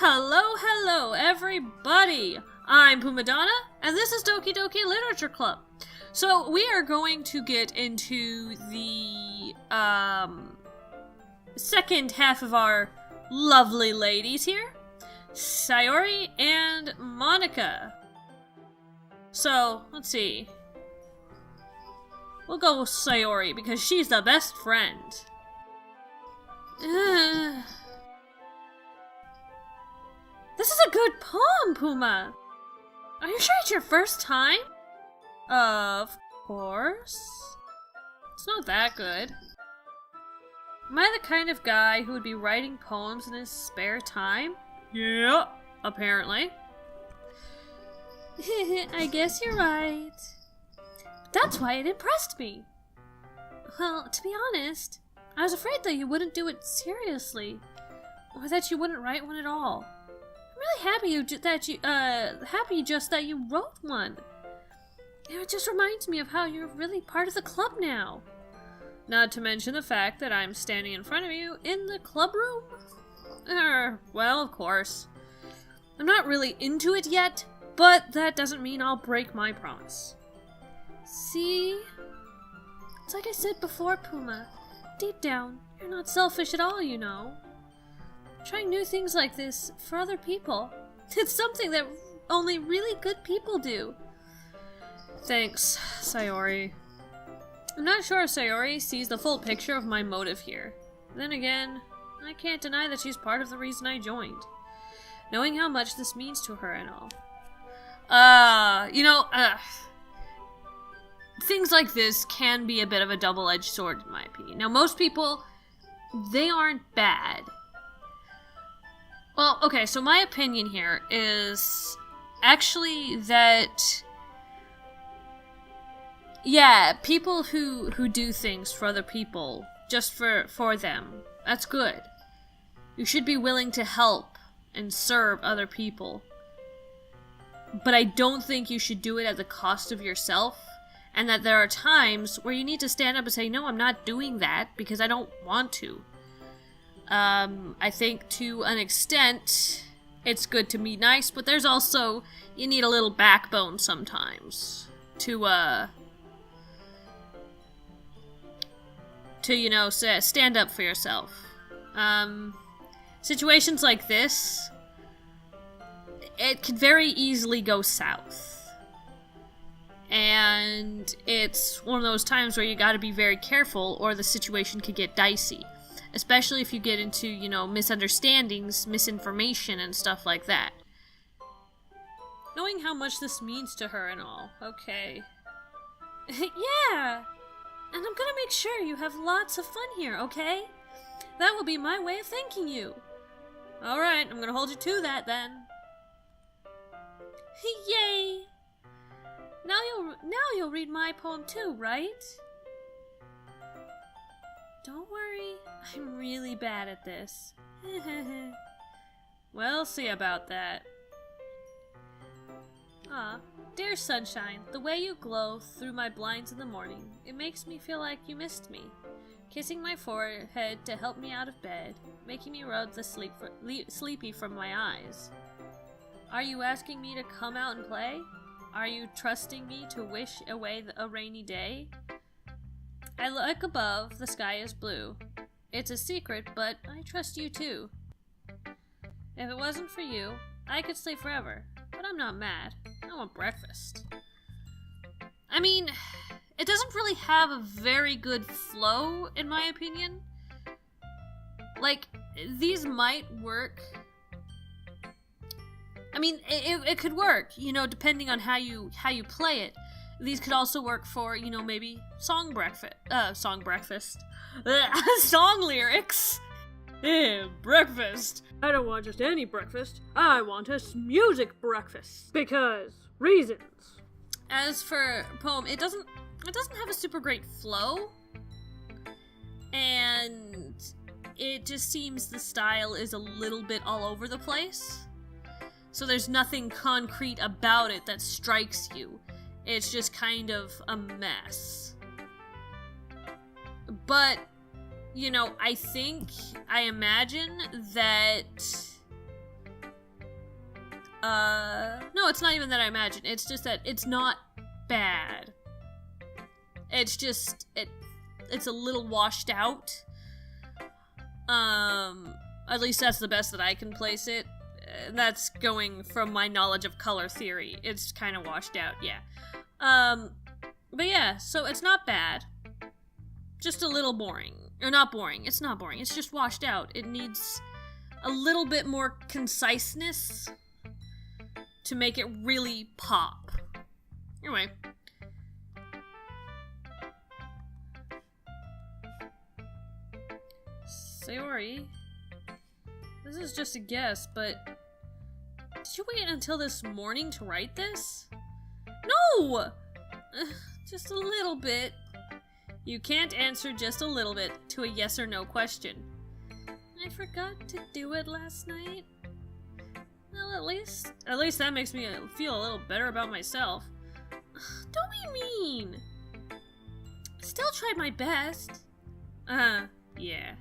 Hello, everybody! I'm Pumadonna, and this is Doki Doki Literature Club. So, we are going to get into the, second half of our lovely ladies here, Sayori and Monica. So, let's see. We'll go with Sayori, because she's the best friend. This is a good poem, Puma! Are you sure it's your first time? Of course. It's not that good. Am I the kind of guy who would be writing poems in his spare time? Yeah, apparently. I guess you're right. But that's why it impressed me. Well, to be honest, I was afraid that you wouldn't do it seriously, or that you wouldn't write one at all. I'm really happy that you wrote one. It just reminds me of how you're really part of the club now. Not to mention the fact that I'm standing in front of you in the club room. Well, of course. I'm not really into it yet, but that doesn't mean I'll break my promise. See? It's like I said before, Puma. Deep down, you're not selfish at all, you know. Trying new things like this for other people. It's something that only really good people do. Thanks, Sayori. I'm not sure if Sayori sees the full picture of my motive here. Then again, I can't deny that she's part of the reason I joined. Knowing how much this means to her and all. Things like this can be a bit of a double-edged sword in my opinion. Now, most people, they aren't bad. Well, okay, so my opinion here is actually that, yeah, people who do things for other people, just for them, that's good. You should be willing to help and serve other people. But I don't think you should do it at the cost of yourself, and that there are times where you need to stand up and say, no, I'm not doing that because I don't want to. I think to an extent, it's good to be nice, but there's also, you need a little backbone sometimes to stand up for yourself. Situations like this, it could very easily go south. And it's one of those times where you gotta be very careful or the situation could get dicey. Especially if you get into, misunderstandings, misinformation, and stuff like that. Knowing how much this means to her and all. Okay. Yeah! And I'm gonna make sure you have lots of fun here, okay? That will be my way of thanking you. Alright, I'm gonna hold you to that then. Yay! Now you'll read my poem too, right? Don't worry, I'm really bad at this. We'll see about that. Dear sunshine, the way you glow through my blinds in the morning, it makes me feel like you missed me. Kissing my forehead to help me out of bed, making me rub the sleepy from my eyes. Are you asking me to come out and play? Are you trusting me to wish away a rainy day? I look above, the sky is blue. It's a secret, but I trust you too. If it wasn't for you, I could sleep forever, but I'm not mad. I want breakfast. I mean, it doesn't really have a very good flow, in my opinion. Like, these might work. I mean, it could work, depending on how you play it. These could also work for, maybe song breakfast. Song lyrics. Breakfast. I don't want just any breakfast. I want a music breakfast. Because reasons. As for poem, it doesn't have a super great flow. And it just seems the style is a little bit all over the place. So there's nothing concrete about it that strikes you. It's just kind of a mess. But, I imagine that No, it's not even that I imagine. It's just that it's not bad. It's just, it's a little washed out. At least that's the best that I can place it. That's going from my knowledge of color theory. It's kind of washed out, yeah. But yeah, so it's not bad. Just a little boring. Or not boring. It's not boring. It's just washed out. It needs a little bit more conciseness to make it really pop. Anyway. Sayori, this is just a guess, but did you wait until this morning to write this? No! Just a little bit. You can't answer just a little bit to a yes or no question. I forgot to do it last night. Well, at least that makes me feel a little better about myself. Don't be mean. Still tried my best. Yeah.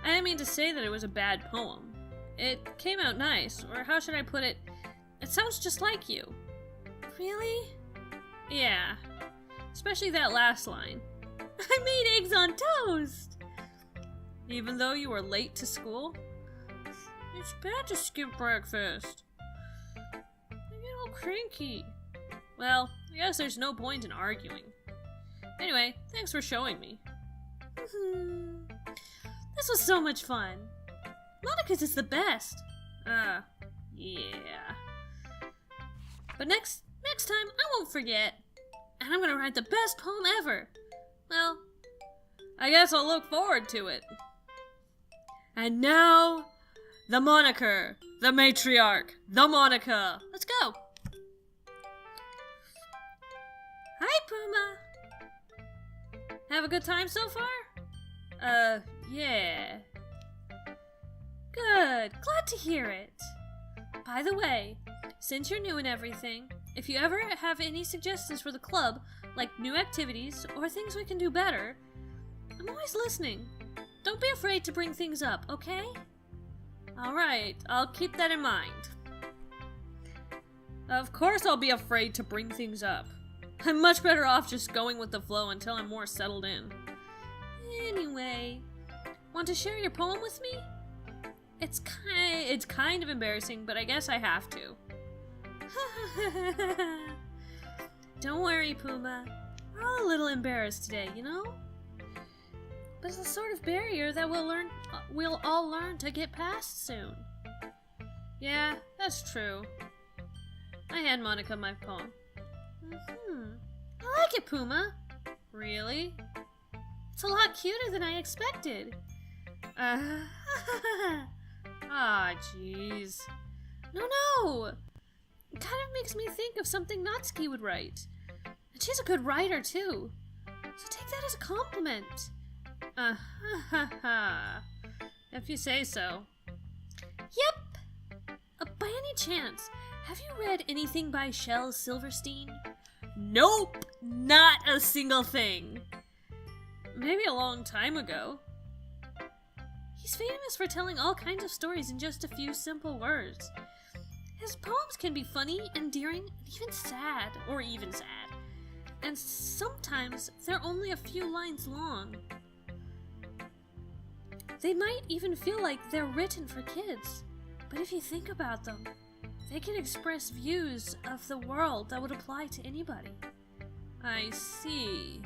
I didn't mean to say that it was a bad poem. It came out nice, or how should I put it? It sounds just like you. Really? Yeah. Especially that last line. I made eggs on toast! Even though you were late to school? It's bad to skip breakfast. I get all cranky. Well, I guess there's no point in arguing. Anyway, thanks for showing me. This was so much fun. Monica's is the best. Yeah. But next time, I won't forget. And I'm gonna write the best poem ever. Well, I guess I'll look forward to it. And now, the moniker, the matriarch, the Monica. Let's go. Hi, Puma. Have a good time so far? Yeah. Good. Glad to hear it. By the way, since you're new and everything, if you ever have any suggestions for the club, like new activities or things we can do better, I'm always listening. Don't be afraid to bring things up, okay? Alright, I'll keep that in mind. Of course I'll be afraid to bring things up. I'm much better off just going with the flow until I'm more settled in. Anyway, want to share your poem with me? It's kind of embarrassing, but I guess I have to. Don't worry, Puma. We're all a little embarrassed today, you know? But it's a sort of barrier that we'll all learn to get past soon. Yeah, that's true. I hand Monica my poem. I like it, Puma. Really? It's a lot cuter than I expected. Jeez. No! It kind of makes me think of something Natsuki would write. And she's a good writer, too. So take that as a compliment. If you say so. Yep! By any chance, have you read anything by Shel Silverstein? Nope! Not a single thing. Maybe a long time ago. He's famous for telling all kinds of stories in just a few simple words. His poems can be funny, endearing, and even sad. And sometimes they're only a few lines long. They might even feel like they're written for kids. But if you think about them, they can express views of the world that would apply to anybody. I see.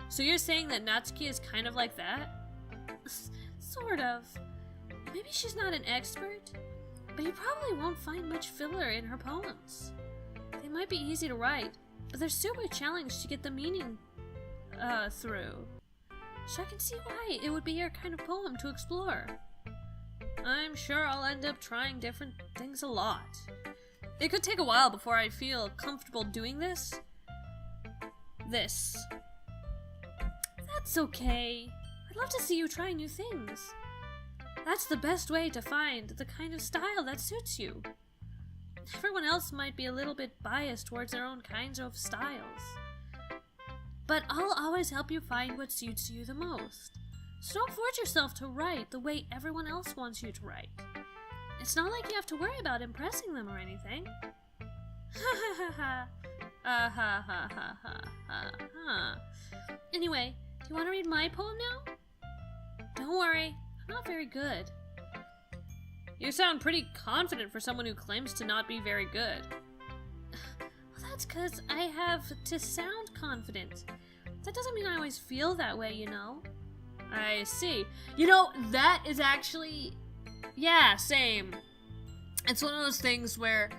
So you're saying that Natsuki is kind of like that? Sort of. Maybe she's not an expert, but you probably won't find much filler in her poems. They might be easy to write, but they're super challenged to get the meaning through. So I can see why it would be your kind of poem to explore. I'm sure I'll end up trying different things a lot. It could take a while before I feel comfortable doing this. That's okay. I'd love to see you try new things. That's the best way to find the kind of style that suits you. Everyone else might be a little bit biased towards their own kinds of styles. But I'll always help you find what suits you the most. So don't force yourself to write the way everyone else wants you to write. It's not like you have to worry about impressing them or anything. Ha ha ha ha. Ha ha ha ha ha. Anyway, do you want to read my poem now? Don't worry, I'm not very good. You sound pretty confident for someone who claims to not be very good. Well, that's because I have to sound confident. That doesn't mean I always feel that way, you know? I see. You know, that is actually... Yeah, same. It's one of those things where,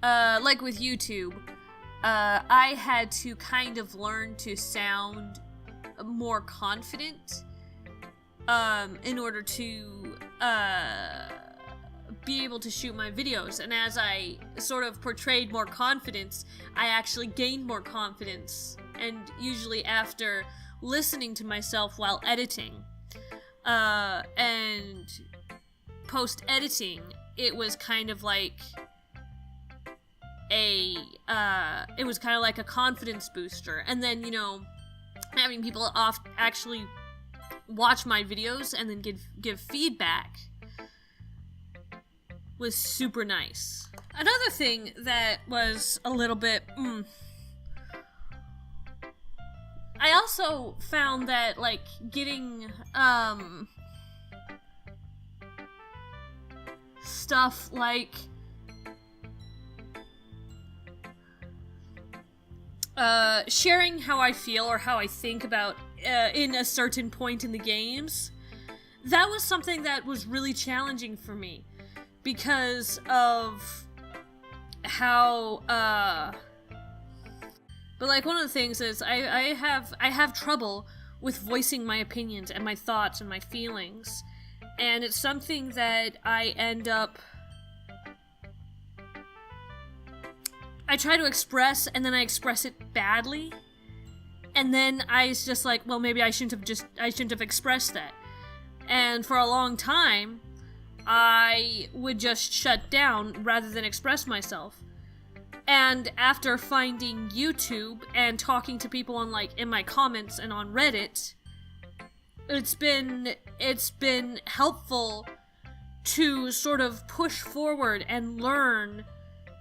like with YouTube, I had to kind of learn to sound more confident, in order to, be able to shoot my videos. And as I sort of portrayed more confidence, I actually gained more confidence. And usually after listening to myself while editing, and post-editing, it was kind of like a confidence booster. And then, you know, having people actually watch my videos and then give feedback was super nice. Another thing that was a little bit, I also found that, like, getting, stuff like, sharing how I feel or how I think about, in a certain point in the games, that was something that was really challenging for me. Because of how, but like one of the things is I have trouble with voicing my opinions and my thoughts and my feelings. And it's something that I try to express, and then I express it badly. And then I was just like, well, maybe I shouldn't have expressed that. And for a long time, I would just shut down rather than express myself. And after finding YouTube and talking to people on, like, in my comments and on Reddit, it's been helpful to sort of push forward and learn,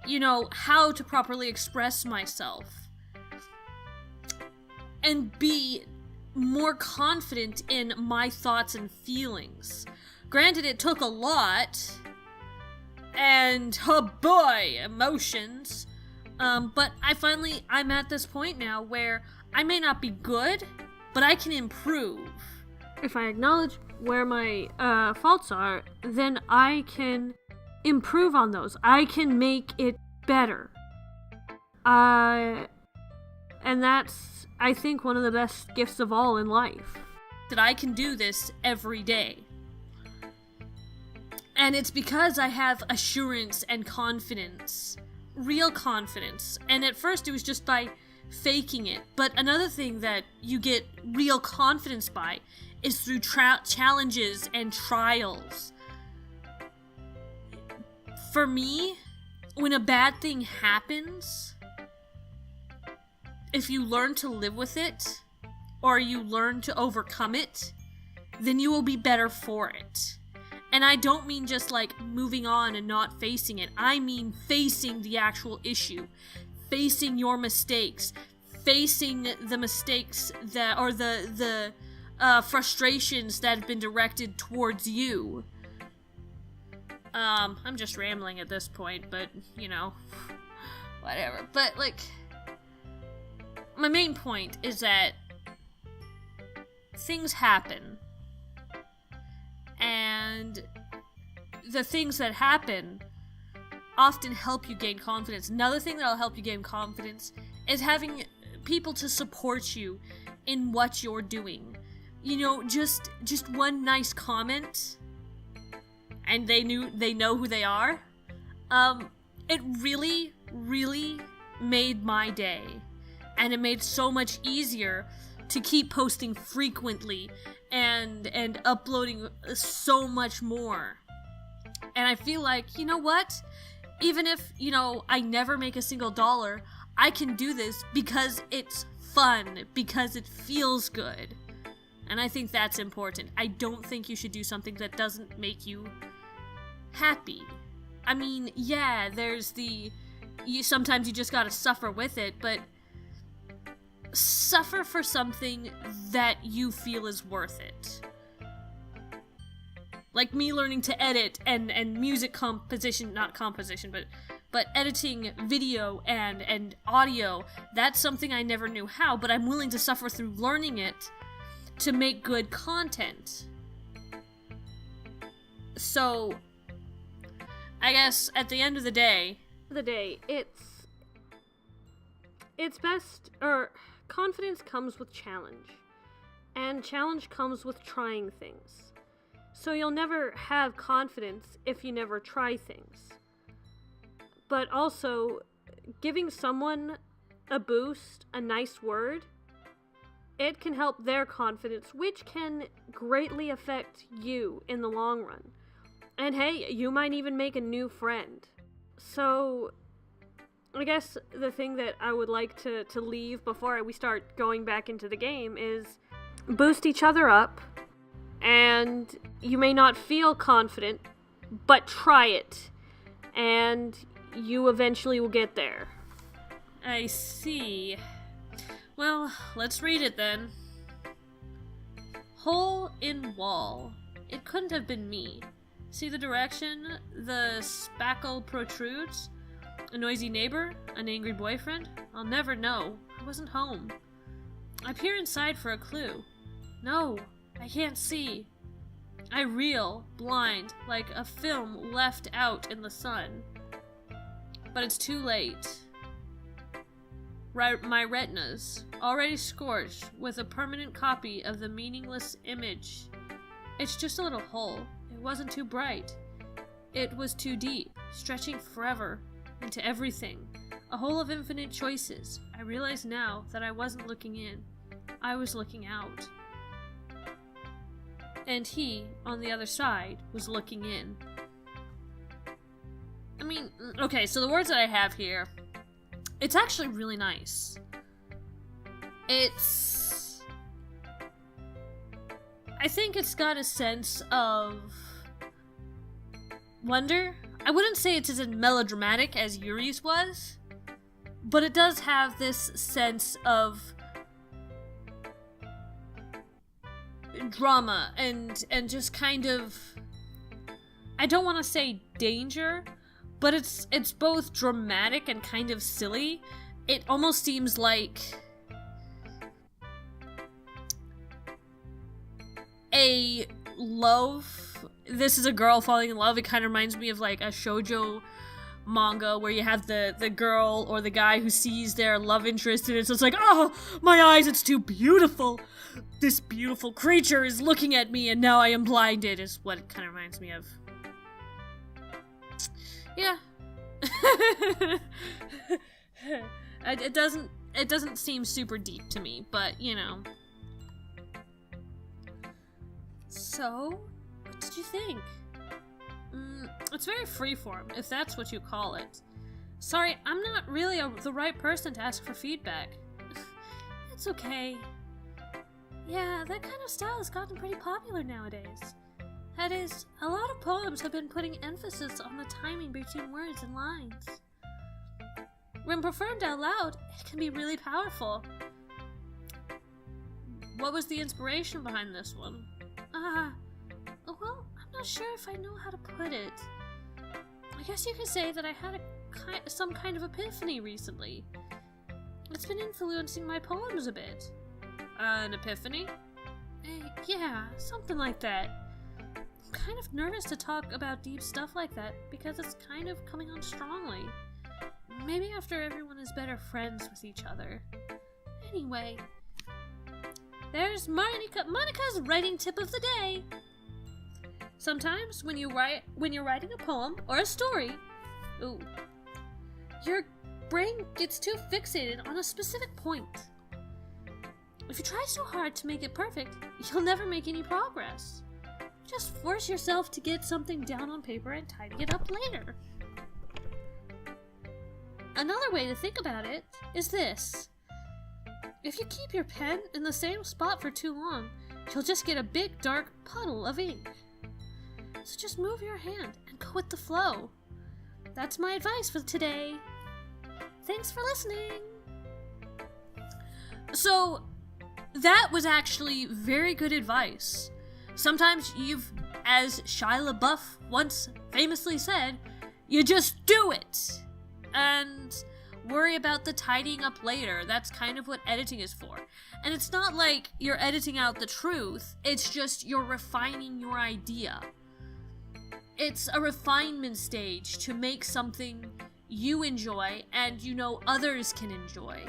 you know, how to properly express myself and be more confident in my thoughts and feelings. Granted, it took a lot, and, oh boy, emotions, but I'm at this point now where I may not be good, but I can improve. If I acknowledge where my, faults are, then I can improve on those. I can make it better. And that's, I think, one of the best gifts of all in life. That I can do this every day. And it's because I have assurance and confidence. Real confidence. And at first it was just by faking it. But another thing that you get real confidence by is through challenges and trials. For me, when a bad thing happens, if you learn to live with it, or you learn to overcome it, then you will be better for it. And I don't mean just like moving on and not facing it. I mean facing the actual issue. Facing your mistakes. Facing the mistakes that, or the frustrations that have been directed towards you. I'm just rambling at this point, but, you know, whatever. But, like, my main point is that things happen. And the things that happen often help you gain confidence. Another thing that'll help you gain confidence is having people to support you in what you're doing. You know, just one nice comment, and they know who they are. It really, really made my day. And it made so much easier to keep posting frequently and uploading so much more. And I feel like, you know what? Even if, you know, I never make a single dollar, I can do this because it's fun, because it feels good. And I think that's important. I don't think you should do something that doesn't make you happy. I mean, yeah, there's sometimes you just gotta suffer with it, but suffer for something that you feel is worth it. Like me learning to edit and music composition, not composition, but editing video and audio. That's something I never knew how, but I'm willing to suffer through learning it to make good content. So, I guess at the end of the day, it's best, or confidence comes with challenge, and challenge comes with trying things. So you'll never have confidence if you never try things. But also, giving someone a boost, a nice word, it can help their confidence, which can greatly affect you in the long run. And hey, you might even make a new friend. So, I guess the thing that I would like to leave before we start going back into the game is boost each other up. And you may not feel confident, but try it. And you eventually will get there. I see. Well, let's read it then. Hole in wall. It couldn't have been me. See the direction the spackle protrudes? A noisy neighbor? An angry boyfriend? I'll never know. I wasn't home. I peer inside for a clue. No, I can't see. I reel, blind, like a film left out in the sun. But it's too late. My retinas, already scorched with a permanent copy of the meaningless image. It's just a little hole. It wasn't too bright. It was too deep, stretching forever into everything. A hole of infinite choices. I realize now that I wasn't looking in. I was looking out. And he, on the other side, was looking in. I mean, okay, so the words that I have here, it's actually really nice. I think it's got a sense of wonder. I wouldn't say it's as melodramatic as Yuri's was, but it does have this sense of drama and just kind of, I don't want to say danger, but it's both dramatic and kind of silly. It almost seems like a love. This is a girl falling in love. It kind of reminds me of like a shoujo manga where you have the girl or the guy who sees their love interest in it. So it's like, oh, my eyes, it's too beautiful. This beautiful creature is looking at me and now I am blinded, is what it kind of reminds me of. Yeah. It doesn't seem super deep to me, but you know. So, what did you think? It's very freeform, if that's what you call it. Sorry, I'm not really the right person to ask for feedback. It's okay. Yeah, that kind of style has gotten pretty popular nowadays. That is, a lot of poems have been putting emphasis on the timing between words and lines. When performed out loud, it can be really powerful. What was the inspiration behind this one? Well, I'm not sure if I know how to put it. I guess you could say that I had some kind of epiphany recently. It's been influencing my poems a bit. An epiphany? Yeah, something like that. I'm kind of nervous to talk about deep stuff like that because it's kind of coming on strongly. Maybe after everyone is better friends with each other. Anyway, there's Monica's writing tip of the day. Sometimes when you're writing a poem or a story, your brain gets too fixated on a specific point. If you try so hard to make it perfect, you'll never make any progress. Just force yourself to get something down on paper and tidy it up later. Another way to think about it is this. If you keep your pen in the same spot for too long, you'll just get a big dark puddle of ink. So just move your hand and go with the flow. That's my advice for today. Thanks for listening. So, that was actually very good advice. Sometimes as Shia LaBeouf once famously said, you just do it! And worry about the tidying up later. That's kind of what editing is for. And it's not like you're editing out the truth, it's just you're refining your idea. It's a refinement stage to make something you enjoy and you know others can enjoy.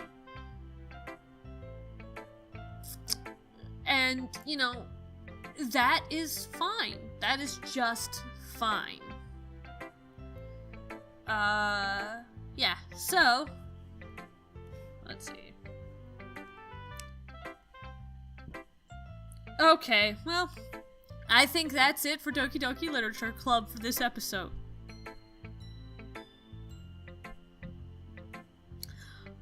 And, that is fine. That is just fine. Yeah, so, let's see. Okay, well, I think that's it for Doki Doki Literature Club for this episode.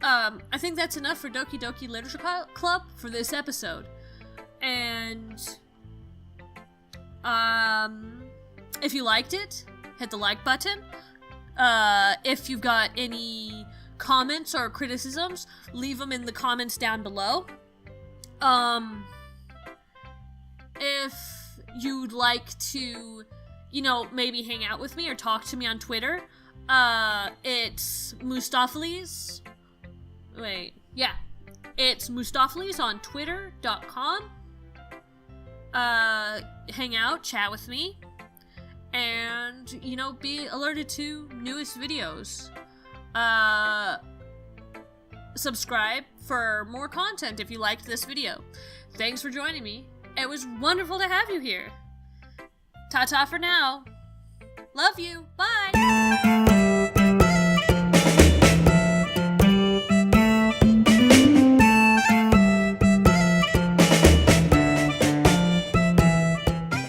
I think that's enough for Doki Doki Literature Club for this episode. And, if you liked it, hit the like button. If you've got any comments or criticisms, leave them in the comments down below. If you'd like to, maybe hang out with me or talk to me on Twitter, it's Mustopheles. It's Mustopheles on twitter.com. Hang out, chat with me, and, be alerted to newest videos. Subscribe for more content if you liked this video. Thanks for joining me. It was wonderful to have you here. Ta-ta for now. Love you. Bye.